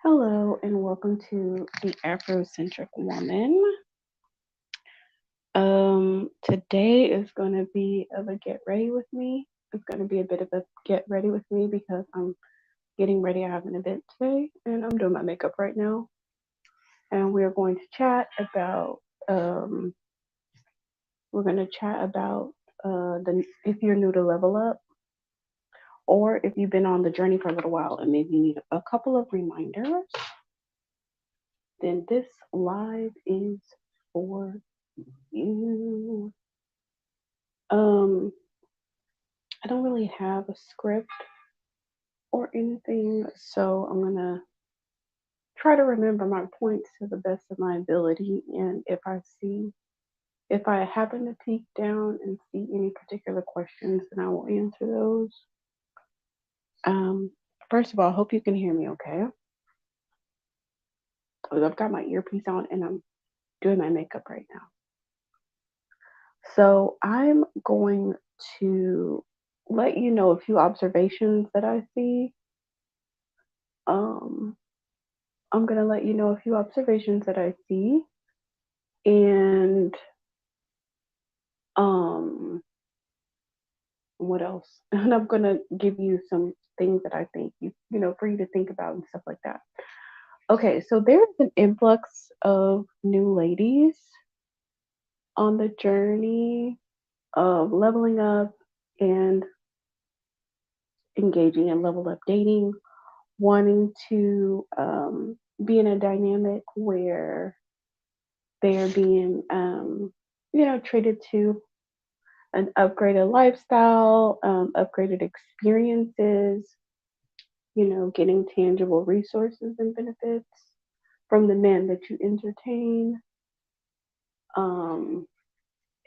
Hello and welcome to the Afrocentric Woman. Today is going to be of a get ready with me. It's going to be a bit of a get ready with me because I'm getting ready. I have an event today and I'm doing my makeup right now. And we are going to chat about um, we're going to chat about the if you're new to level up or if you've been on the journey for a little while and maybe you need a couple of reminders, then this live is for you. Um, I don't really have a script or anything, so I'm gonna try to remember my points to the best of my ability. And if I happen to peek down and see any particular questions, then I will answer those. Um, First of all, I hope you can hear me okay. I've got my earpiece on and I'm doing my makeup right now. So I'm going to let you know a few observations that I see. Um, I'm going to let you know a few observations that I see and um what else? And I'm going to give you some things that I think you know for you to think about and stuff like that. Okay, so there's an influx of new ladies on the journey of leveling up and engaging in level up dating, wanting to be in a dynamic where they're being treated to an upgraded lifestyle, upgraded experiences, getting tangible resources and benefits from the men that you entertain. Um,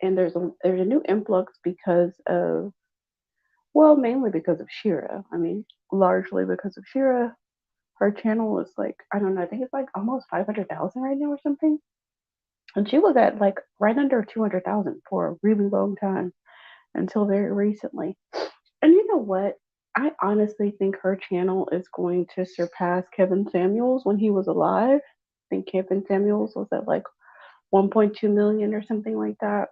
and there's a new influx because of, well, mainly because of Shira. I mean, largely because of Shira. Her channel is like, I don't know, I think it's like almost 500,000 right now or something. And she was at like right under 200,000 for a really long time until very recently. And you know what? I honestly think her channel is going to surpass Kevin Samuels when he was alive. I think Kevin Samuels was at like 1.2 million or something like that.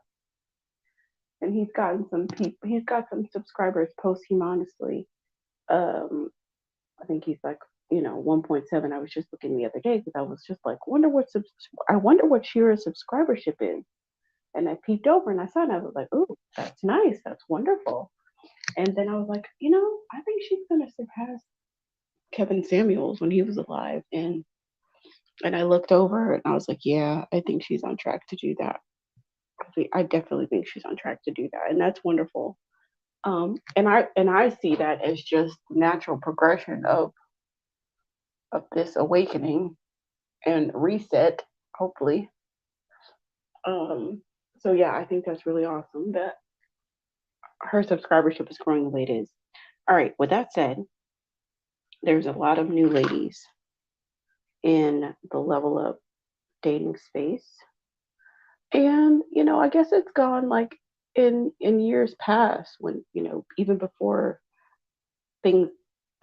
And he's got some subscribers posthumously. Um, I think he's like 1.7. I was just looking the other day because I was just like, I wonder what Shira's subscribership is. And I peeped over and I saw it and I was like, oh, that's nice. That's wonderful. And then I was like, I think she's gonna surpass Kevin Samuels when he was alive. And I looked over and I was like, yeah, I think she's on track to do that. I definitely think she's on track to do that, and that's wonderful. And I see that as just natural progression of this awakening and reset, hopefully. Um, so yeah, I think that's really awesome that her subscribership is growing the way it is. All right, with that said, there's a lot of new ladies in the level up dating space. And, I guess it's gone like in years past when, even before things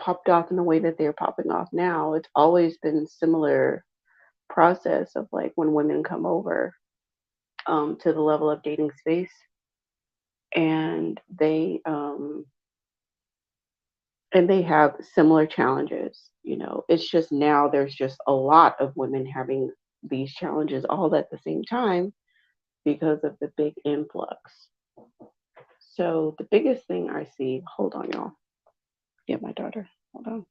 popped off in the way that they're popping off now, it's always been similar process of like when women come over to the level of dating space and they have similar challenges. It's just now there's just a lot of women having these challenges all at the same time because of the big influx. So the biggest thing I see, hold on, y'all. Yeah, my daughter. Hold on.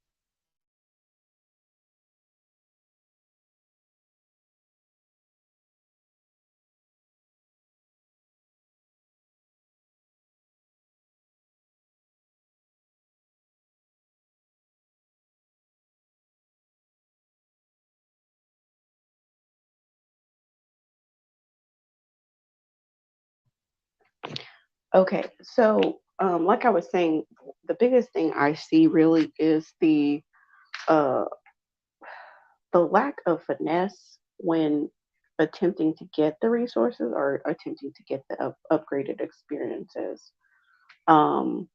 Okay, so like I was saying, the biggest thing I see really is uh, the lack of finesse when attempting to get the resources or attempting to get the upgraded experiences. Um,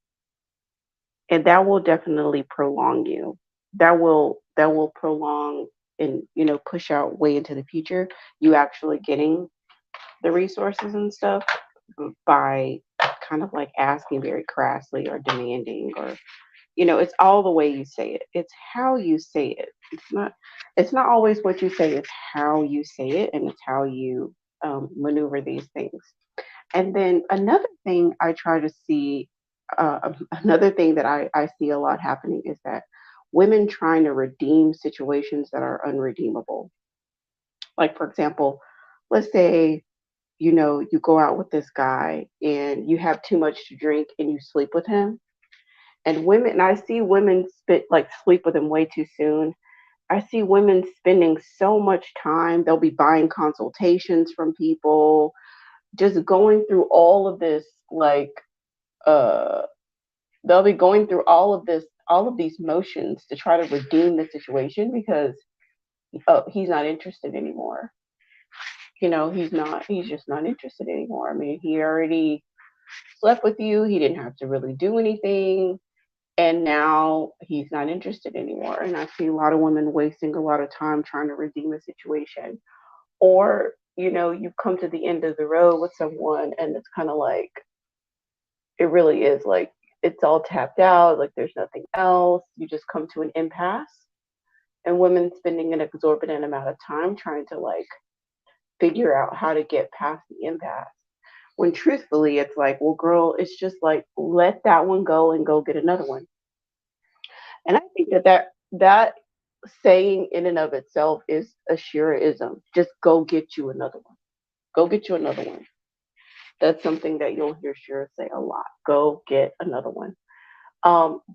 and that will definitely prolong you. That will that will prolong and, push out way into the future, you actually getting the resources and stuff by kind of like asking very crassly or demanding, or it's all the way you say it. It's how you say it. It's not always what you say, it's how you say it, and it's how you maneuver these things. And then another thing I try to see, another thing that I see a lot happening is that women trying to redeem situations that are unredeemable. Like, for example, let's say, you go out with this guy and you have too much to drink and you sleep with him. And women, and I see women sleep with him way too soon. I see women spending so much time, they'll be buying consultations from people, just going through all of this, uh, they'll be going through all of these motions to try to redeem the situation because he's not interested anymore. He's just not interested anymore. I mean, he already slept with you, he didn't have to really do anything, and now he's not interested anymore. And I see a lot of women wasting a lot of time trying to redeem a situation. Or, you come to the end of the road with someone and it's kind of like, it really is like, it's all tapped out, like there's nothing else. You just come to an impasse. And women spending an exorbitant amount of time trying to like figure out how to get past the impasse. When truthfully, it's like, well, girl, it's just like, let that one go and go get another one. And I think that saying in and of itself is a Shiraism. Just go get you another one. Go get you another one. That's something that you'll hear Shira say a lot. Go get another one.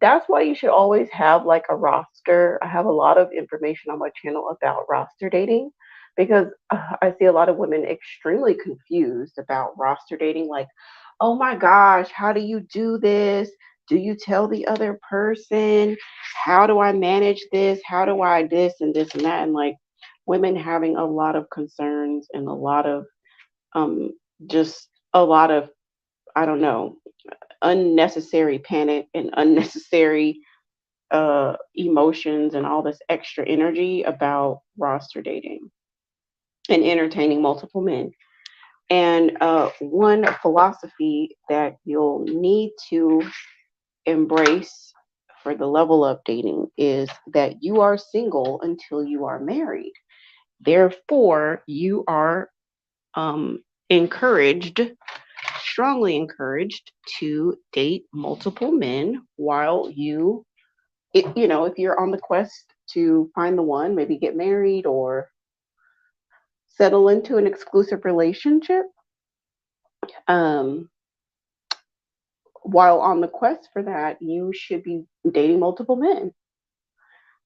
That's why you should always have like a roster. I have a lot of information on my channel about roster dating because I see a lot of women extremely confused about roster dating. Like, oh my gosh, how do you do this? Do you tell the other person? How do I manage this? How do I this and this and that? And like women having a lot of concerns and a lot of um, just a lot of, I don't know, unnecessary panic and unnecessary emotions and all this extra energy about roster dating and entertaining multiple men. And one philosophy that you'll need to embrace for the level up dating is that you are single until you are married. Therefore, you are encouraged, strongly encouraged, to date multiple men while if you're on the quest to find the one, maybe get married or settle into an exclusive relationship. Um, while on the quest for that, you should be dating multiple men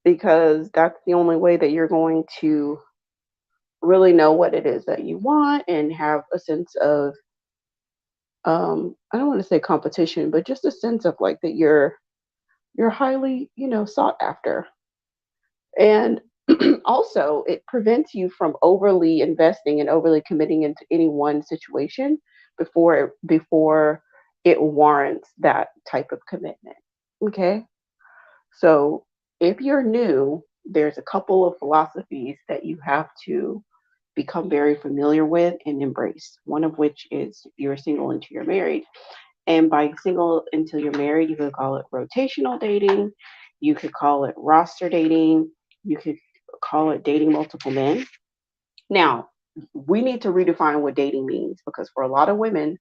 because that's the only way that you're going to really know what it is that you want and have a sense of I don't want to say competition, but just a sense of like that you're highly, sought after. And also, it prevents you from overly investing and overly committing into any one situation before it warrants that type of commitment. Okay, so if you're new, there's a couple of philosophies that you have to become very familiar with and embrace. One of which is you're single until you're married. And by single until you're married, you could call it rotational dating, you could call it roster dating, you could call it dating multiple men. Now, we need to redefine what dating means because for a lot of women,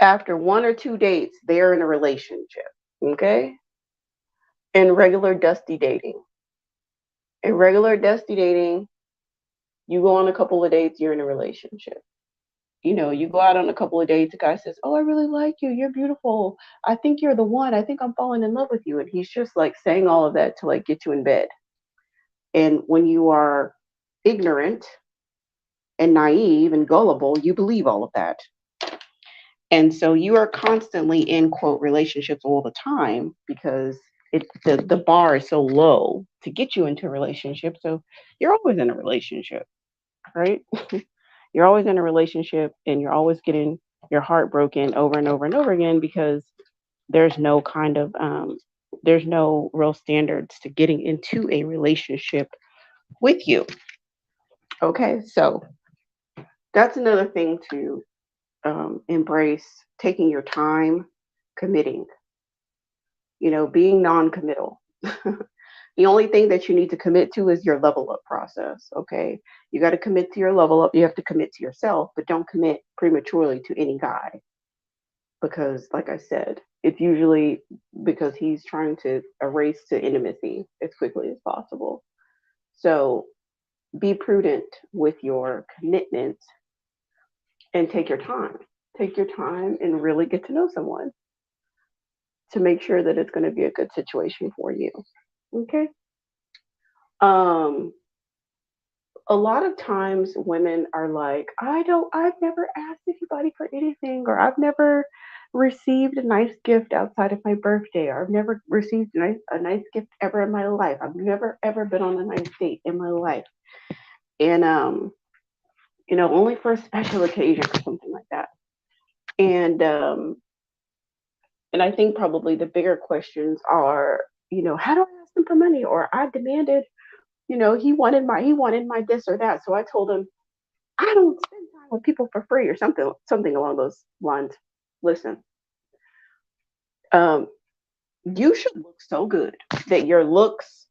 after one or two dates, they're in a relationship. Okay? In regular dusty dating. In regular dusty dating, you go on a couple of dates, you're in a relationship. You go out on a couple of dates, a guy says, oh, I really like you. You're beautiful. I think you're the one. I think I'm falling in love with you. And he's just like saying all of that to like get you in bed. And when you are ignorant and naive and gullible, you believe all of that. And so you are constantly in quote relationships all the time because the bar is so low to get you into a relationship. So you're always in a relationship, right? You're always in a relationship and you're always getting your heart broken over and over and over again because there's no kind of There's no real standards to getting into a relationship with you. Okay, so that's another thing to embrace, taking your time, committing, being non committal. The only thing that you need to commit to is your level up process. Okay. You got to commit to your level up. You have to commit to yourself, but don't commit prematurely to any guy because, like I said, it's usually because he's trying to erase to intimacy as quickly as possible. So be prudent with your commitment and take your time. Take your time and really get to know someone to make sure that it's going to be a good situation for you. Okay. Um, a lot of times women are like, I've never asked anybody for anything, or I've never received a nice gift outside of my birthday, or I've never received a nice gift ever in my life. I've never ever been on a nice date in my life. And only for a special occasion or something like that. And and I think probably the bigger questions are, how do I ask him for money? Or I demanded, he wanted my this or that. So I told him, I don't spend time with people for free or something along those lines. Listen, um, you should look so good that your looks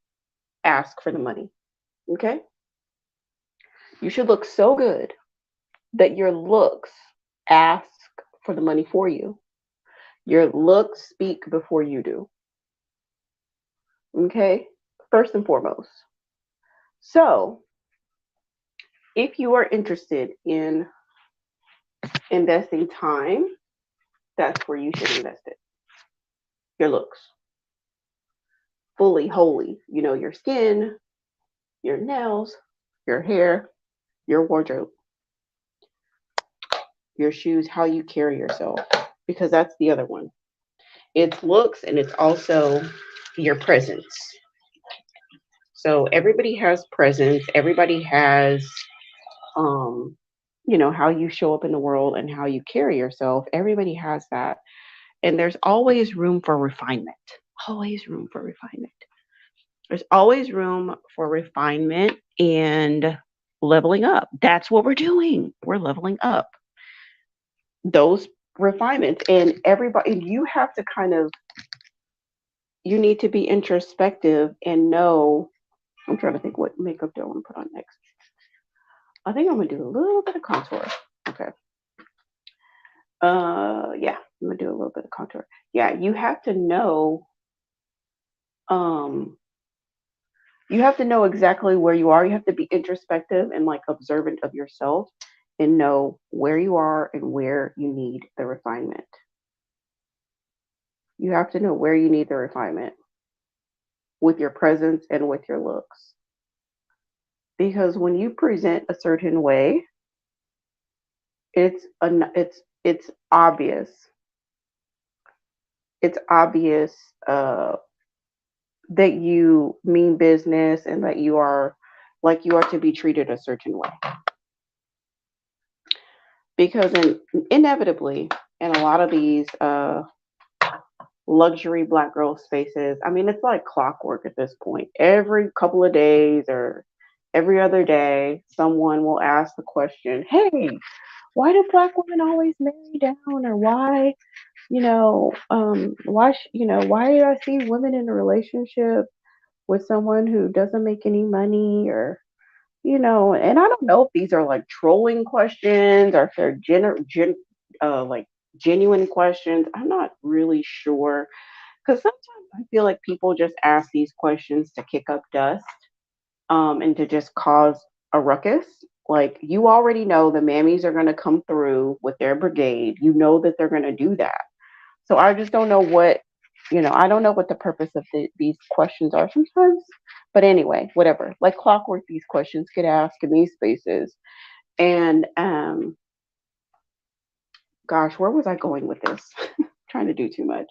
ask for the money. Okay? You should look so good that your looks ask for the money for you. Your looks speak before you do. Okay? First and foremost. So, if you are interested in investing time, that's where you should invest it. Your looks. Fully, wholly. Your skin, your nails, your hair, your wardrobe, your shoes, how you carry yourself. Because that's the other one. It's looks and it's also your presence. So everybody has presence. Everybody has, um, how you show up in the world and how you carry yourself. Everybody has that. And there's always room for refinement. Always room for refinement. There's always room for refinement and leveling up. That's what we're doing. We're leveling up those refinements. And everybody, you have to you need to be introspective and know. I'm trying to think what makeup do I want to put on next. I think I'm going to do a little bit of contour. Okay. Yeah, I'm going to do a little bit of contour. Yeah, you have to know, um, you have to know exactly where you are. You have to be introspective and like observant of yourself and know where you are and where you need the refinement. You have to know where you need the refinement with your presence and with your looks. Because when you present a certain way, it's obvious. It's obvious that you mean business and that you are to be treated a certain way. Because inevitably, in a lot of these luxury black girl spaces, I mean, it's like clockwork at this point. Every couple of days or every other day, someone will ask the question, "Hey, why do black women always marry down?" Or why do I see women in a relationship with someone who doesn't make any money? Or and I don't know if these are like trolling questions or if they're like genuine questions. I'm not really sure because sometimes I feel like people just ask these questions to kick up dust, and to just cause a ruckus. Like, you already know the mammies are going to come through with their brigade. You know that they're going to do that. So I just don't know I don't know what the purpose of these questions are sometimes. But anyway, whatever. Like clockwork, these questions get asked in these spaces. And gosh, where was I going with this? Trying to do too much.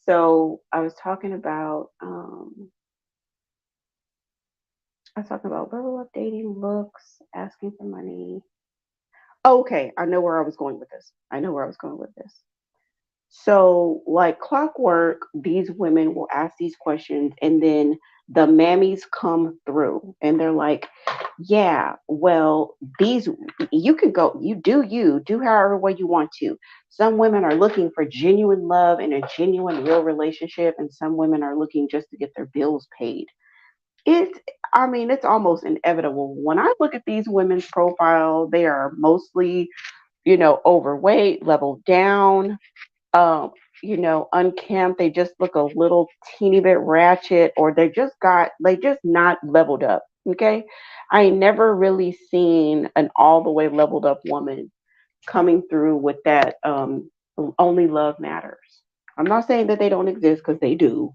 So I was talking about level up dating, looks, asking for money. Okay, I know where I was going with this. So, like clockwork, these women will ask these questions, and then the mammies come through and they're like, yeah, well, these, you can go, you do however way you want to. Some women are looking for genuine love and a genuine, real relationship, and some women are looking just to get their bills paid. It, I mean, it's almost inevitable. When I look at these women's profile, they are mostly, overweight, level down, um, unkempt. They just look a little teeny bit ratchet, or they just not leveled up. Okay. I ain't never really seen an all the way leveled up woman coming through with that only love matters. I'm not saying that they don't exist, because they do.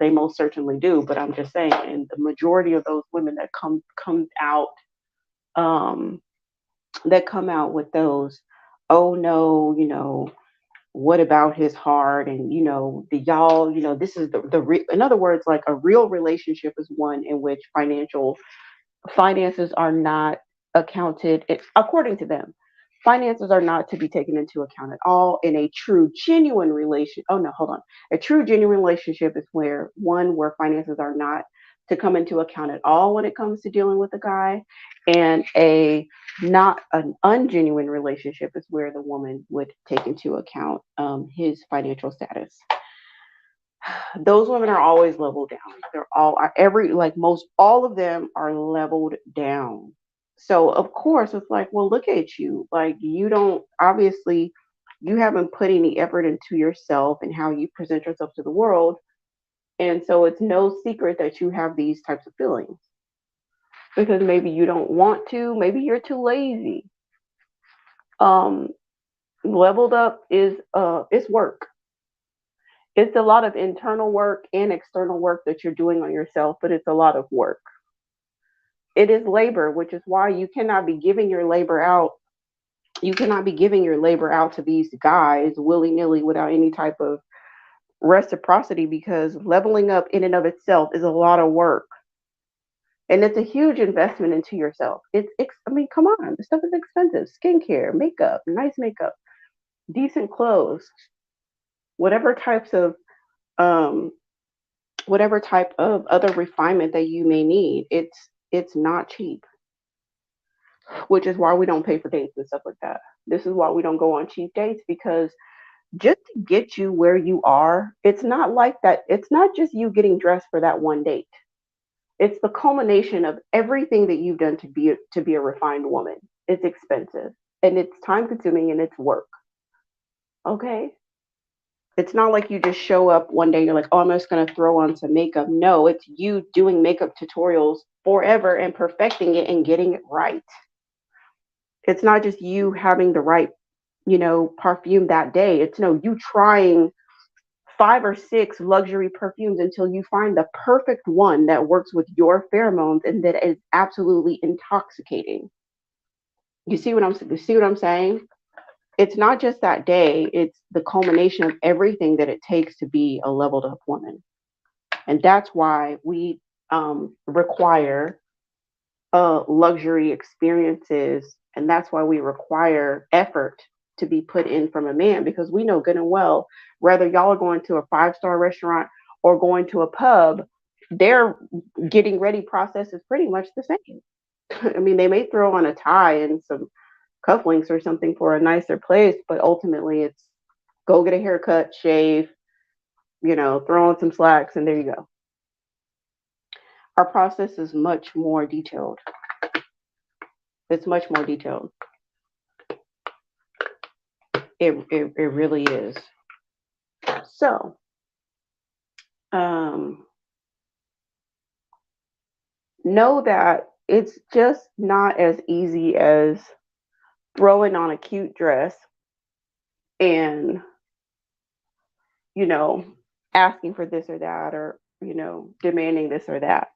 They most certainly do, but I'm just saying, and the majority of those women that um come out with those, oh no, what about his heart, and the y'all, this is in other words, like, a real relationship is one in which finances are not accounted, according to them. Finances are not to be taken into account at all in a true genuine relation. Oh no, hold on. A true genuine relationship is where finances are not to come into account at all when it comes to dealing with a guy, and a not an ungenuine relationship is where the woman would take into account his financial status. Those women are always leveled down. They're all every like most all of them are leveled down. So of course it's like, well, look at you. Like, you don't, obviously you haven't put any effort into yourself and how you present yourself to the world. And so it's no secret that you have these types of feelings, because maybe you don't want to, maybe you're too lazy. Um Leveled up is it's work. It's a lot of internal work and external work that you're doing on yourself, but it's a lot of work. It is labor, which is why you cannot be giving your labor out. You cannot be giving your labor out to these guys willy nilly without any type of reciprocity, because leveling up in and of itself is a lot of work. And it's a huge investment into yourself. I mean, come on, the stuff is expensive. Skincare, makeup, nice makeup, decent clothes, whatever types of um, whatever type of other refinement that you may need. It's not cheap, which is why we don't pay for dates and stuff like that. This is why we don't go on cheap dates, because just to get you where you are, it's not like that. It's not just you getting dressed for that one date. It's the culmination of everything that you've done to be a refined woman. It's expensive, and it's time consuming, and it's work. Okay? It's not like you just show up one day and you're like, oh, I'm just going to throw on some makeup. No, it's you doing makeup tutorials forever and perfecting it and getting it right. It's not just you having the right, perfume that day. It's no, you trying 5 or 6 luxury perfumes until you find the perfect one that works with your pheromones and that is absolutely intoxicating. You see what I'm saying? It's not just that day, it's the culmination of everything that it takes to be a leveled up woman. And that's why we require luxury experiences, and that's why we require effort to be put in from a man, because we know good and well, whether y'all are going to a 5-star restaurant or going to a pub, their getting ready process is pretty much the same. I mean, they may throw on a tie and some cufflinks or something for a nicer place, but ultimately it's go get a haircut, shave, throw on some slacks, and there you go. Our process is much more detailed. It's much more detailed. It really is. So, um, know that it's just not as easy as throwing on a cute dress and, you know, asking for this or that, or, demanding this or that.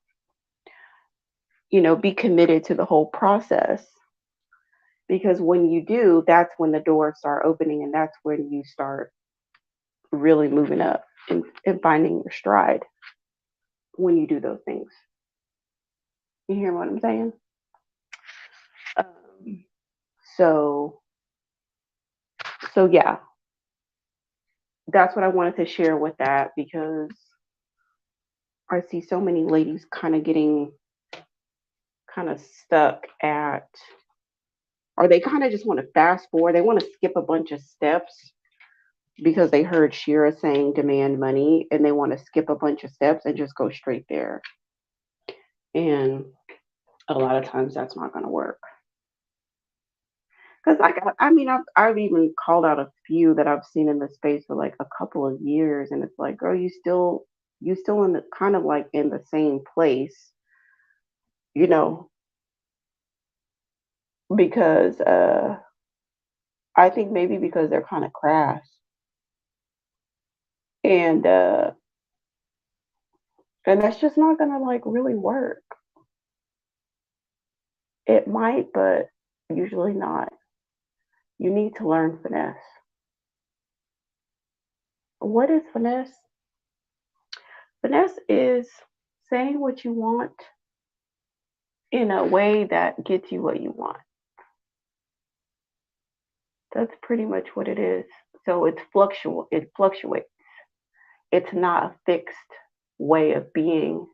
Be committed to the whole process, because when you do, that's when the doors start opening, and that's when you start really moving up and finding your stride when you do those things. You hear what I'm saying? Um, so, so yeah, that's what I wanted to share with that, because I see so many ladies kind of getting kind of stuck at, or they kind of just want to fast forward. They want to skip a bunch of steps because they heard Shira saying demand money, and they want to skip a bunch of steps and just go straight there. And a lot of times that's not going to work. Because I mean, I've even called out a few that I've seen in the space for like a couple of years, and it's like, girl, you still in the kind of like in the same place, you know, because I think maybe because they're kind of crass, and uh and that's just not gonna like really work. It might, but usually not. You need to learn finesse. What is finesse? Finesse is saying what you want in a way that gets you what you want. That's pretty much what it is. So it fluctuates. It's not a fixed way of being.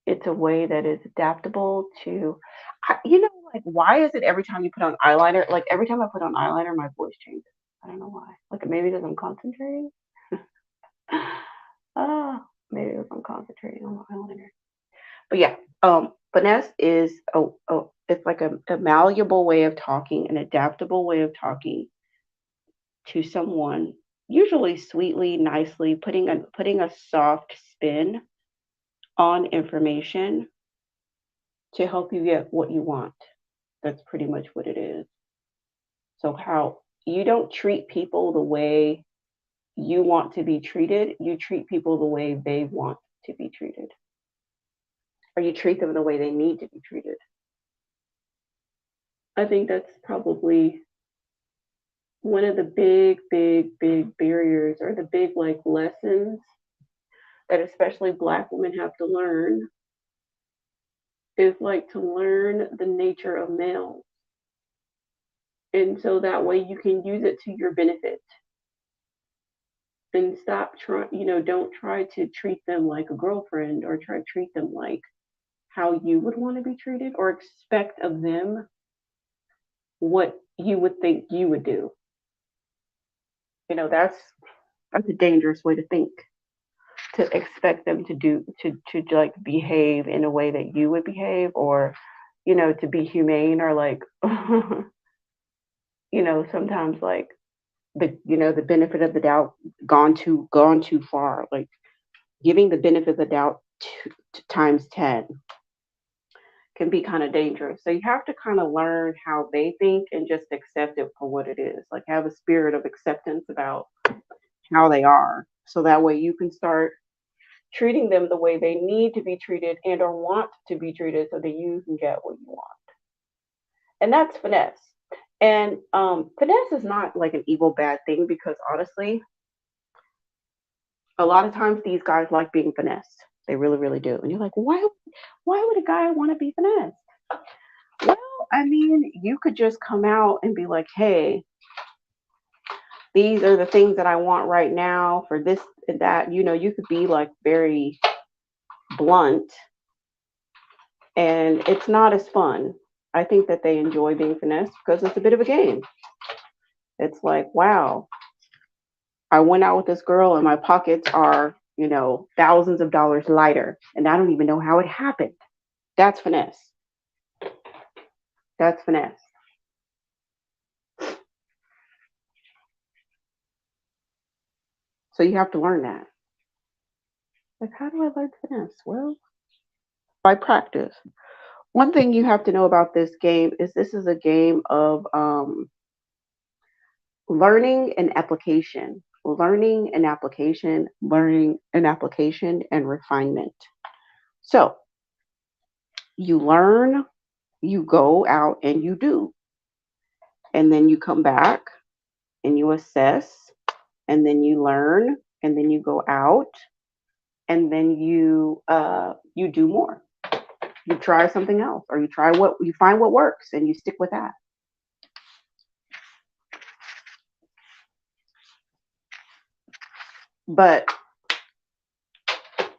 It's a way that is adaptable to, like, why is it every time you put on eyeliner, like every time I put on eyeliner, my voice changes. I don't know why. Like maybe because I'm concentrating. Maybe because I'm concentrating on the eyeliner. But yeah, finesse is it's like a malleable way of talking, an adaptable way of talking to someone, usually sweetly, nicely, putting a soft spin on information to help you get what you want. That's pretty much what it is. So how you don't treat people the way you want to be treated, you treat people the way they want to be treated. Or you treat them the way they need to be treated. I think that's probably one of the big, big, big barriers, or the big like lessons that especially Black women have to learn, is like to learn the nature of males. And so that way you can use it to your benefit, and stop trying, don't try to treat them like a girlfriend, or try to treat them like how you would want to be treated, or expect of them what you would think you would do. That's a dangerous way to think, to expect them to like behave in a way that you would behave, or to be humane, or like sometimes like the benefit of the doubt gone too far, like giving the benefit of the doubt times 10 can be kind of dangerous. So you have to kind of learn how they think and just accept it for what it is. Like have a spirit of acceptance about how they are. So that way you can start treating them the way they need to be treated and or want to be treated, so that you can get what you want. And that's finesse. And finesse is not like an evil bad thing, because honestly, a lot of times these guys like being finessed. They really, really do. And you're like, why would a guy want to be finessed? Well, I mean, you could just come out and be like, hey, these are the things that I want right now for this and that. You could be like very blunt, and it's not as fun. I think that they enjoy being finessed because it's a bit of a game. It's like, wow, I went out with this girl and my pockets are, thousands of dollars lighter, and I don't even know how it happened. That's finesse. That's finesse. So you have to learn that. Like, how do I learn finesse? Well, by practice. One thing you have to know about this game is this is a game of learning and application, learning and application, learning and application, and refinement. So you learn, you go out and you do, and then you come back and you assess, and then you learn, and then you go out, and then you do more. You try something else, or you find what works and you stick with that. But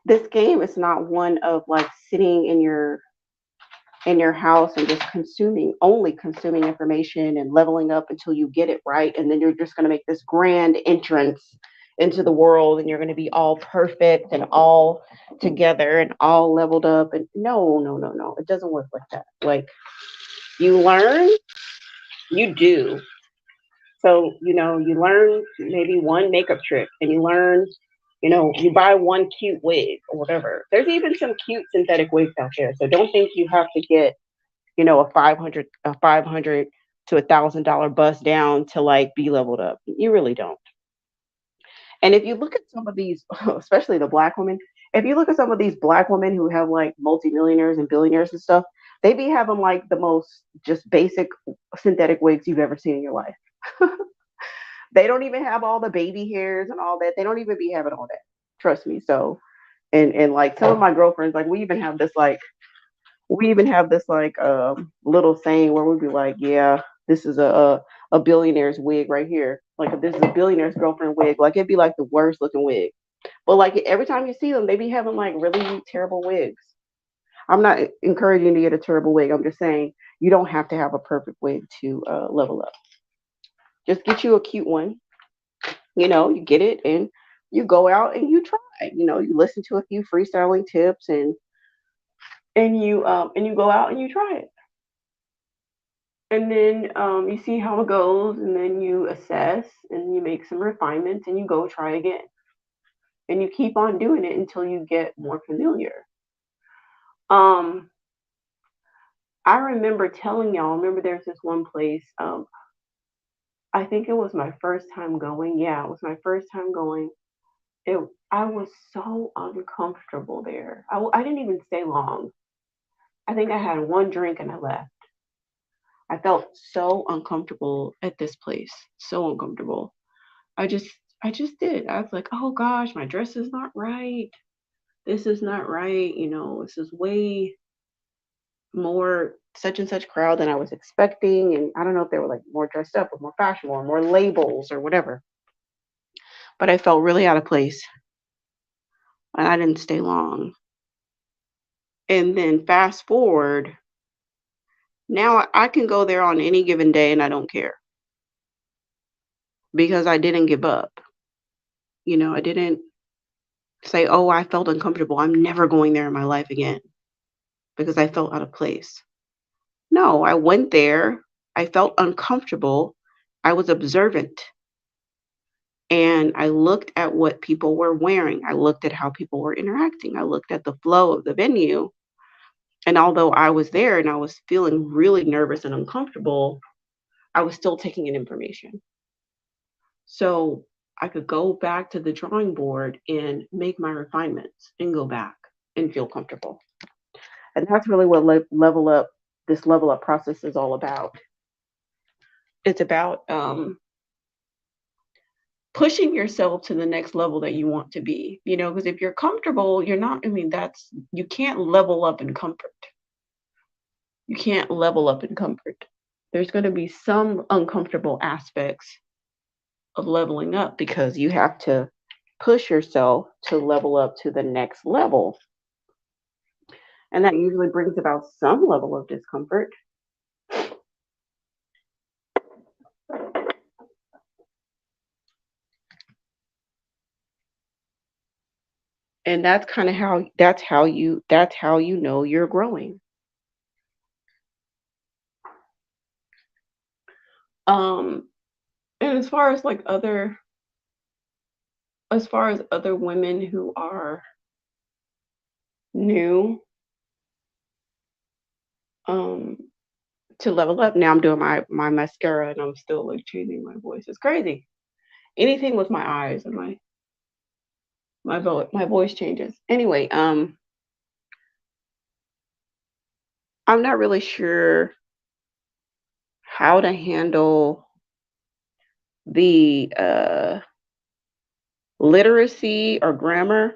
this game is not one of like sitting in your house and just only consuming information and leveling up until you get it right. And then you're just going to make this grand entrance into the world and you're going to be all perfect and all together and all leveled up. And no, no, no, no. It doesn't work like that. Like you learn, you do. So, you learn maybe one makeup trick and you learn, you buy one cute wig or whatever. There's even some cute synthetic wigs out there. So don't think you have to get a 500 to $1,000 bust down to like be leveled up. You really don't. And if you look at some of these, especially the black women, if you look at some of these black women who have like multimillionaires and billionaires and stuff, they be having like the most just basic synthetic wigs you've ever seen in your life. They don't even have all the baby hairs and all that. They don't even be having all that. Trust me. So, and like some of my girlfriends, like we even have this like little saying where we'd be like, yeah, this is a billionaire's wig right here. Like if this is a billionaire's girlfriend wig, like it'd be like the worst looking wig. But like every time you see them, they be having like really terrible wigs. I'm not encouraging you to get a terrible wig. I'm just saying you don't have to have a perfect wig to level up. Just get you a cute one. You get it and you go out and you try. You listen to a few freestyling tips and you go out and you try it. And then you see how it goes, and then you assess and you make some refinements and you go try again. And you keep on doing it until you get more familiar. Um, I remember telling y'all, remember there's this one place, I think it was my first time going. Yeah, it was my first time going. It, I was so uncomfortable there. I didn't even stay long. I think I had one drink and I left. I felt so uncomfortable at this place. So uncomfortable. I just I just did. I was like, "Oh gosh, my dress is not right. This is not right. This is way more such and such crowd than I was expecting." And I don't know if they were like more dressed up or more fashionable or more labels or whatever. But I felt really out of place and I didn't stay long. And then fast forward, now I can go there on any given day and I don't care because I didn't give up. I didn't say, "Oh, I felt uncomfortable. I'm never going there in my life again," because I felt out of place. No, I went there. I felt uncomfortable. I was observant and I looked at what people were wearing. I looked at how people were interacting. I looked at the flow of the venue. And although I was there and I was feeling really nervous and uncomfortable, I was still taking in information. So I could go back to the drawing board and make my refinements and go back and feel comfortable. And that's really what this level up process is all about. It's about pushing yourself to the next level that you want to be, because if you're comfortable, you're not, you can't level up in comfort. You can't level up in comfort. There's going to be some uncomfortable aspects of leveling up because you have to push yourself to level up to the next level. And that usually brings about some level of discomfort. And that's kind of how you know you're growing. Um and as far as other women who are new um to level up. Now I'm doing my mascara and I'm still like changing my voice. It's crazy. Anything with my eyes and my voice changes. Anyway, I'm not really sure how to handle the literacy or grammar,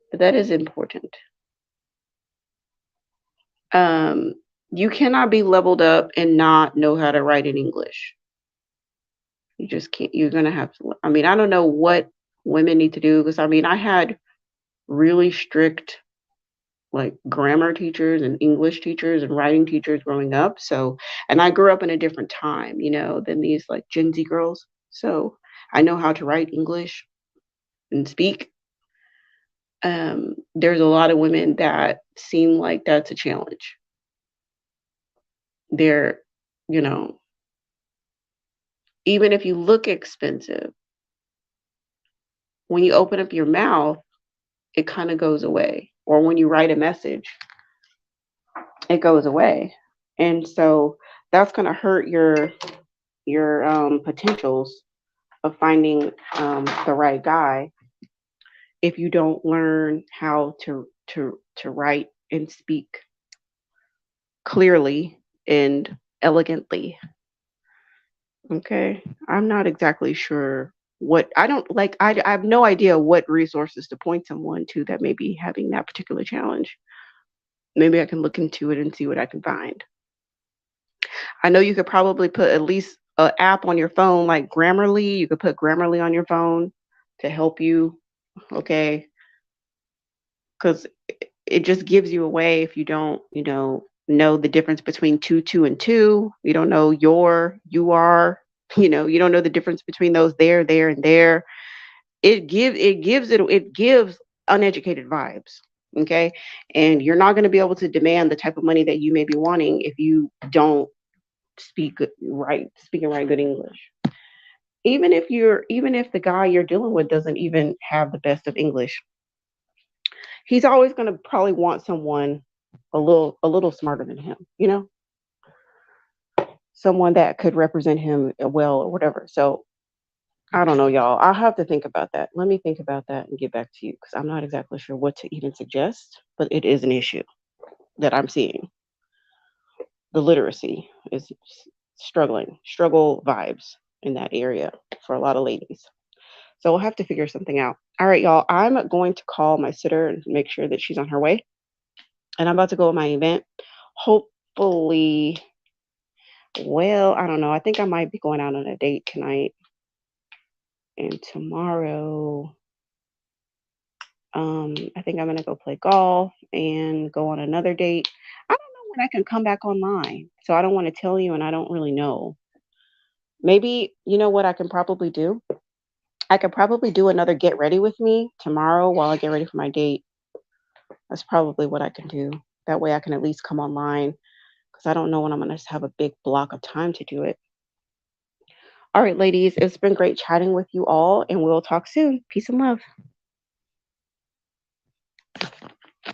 but that is important. Um, you cannot be leveled up and not know how to write in English. You just can't. You're gonna have to. I don't know what women need to do. Because I mean, I had really strict like grammar teachers and English teachers and writing teachers growing up. So, and I grew up in a different time, than these like Gen Z girls. So I know how to write English and speak. There's a lot of women that seem like that's a challenge. They're, you know, even if you look expensive, when you open up your mouth, it kind of goes away. Or when you write a message, it goes away. And so that's going to hurt your potentials of finding the right guy if you don't learn how to write and speak clearly and elegantly. Okay, I'm not exactly sure what I don't like. I have no idea what resources to point someone to that may be having that particular challenge. Maybe I can look into it and see what I can find. I know you could probably put at least an app on your phone like Grammarly. You could put Grammarly on your phone to help you. Okay, because it just gives you away if you don't, know the difference between two, and two. You don't know you are. You don't know the difference between those there, and there. It gives uneducated vibes. Okay, and you're not going to be able to demand the type of money that you may be wanting if you don't speak and write good English. Even if the guy you're dealing with doesn't even have the best of English, he's always going to probably want someone a little smarter than him, someone that could represent him well or whatever. So I don't know, y'all. I'll have to think about that. Let me think about that and get back to you because I'm not exactly sure what to even suggest, but it is an issue that I'm seeing. The literacy is struggle vibes in that area for a lot of ladies. So we'll have to figure something out. All right, y'all. I'm going to call my sitter and make sure that she's on her way. And I'm about to go to my event. Hopefully, well, I don't know. I think I might be going out on a date tonight and tomorrow. I think I'm gonna go play golf and go on another date. I don't know when I can come back online, so I don't want to tell you, and I don't really know. Maybe you know what I can probably do. I could probably do another get ready with me tomorrow while I get ready for my date. That's probably what I can do. That way, I can at least come online because I don't know when I'm gonna have a big block of time to do it. All right, ladies, it's been great chatting with you all, and we'll talk soon. Peace and love.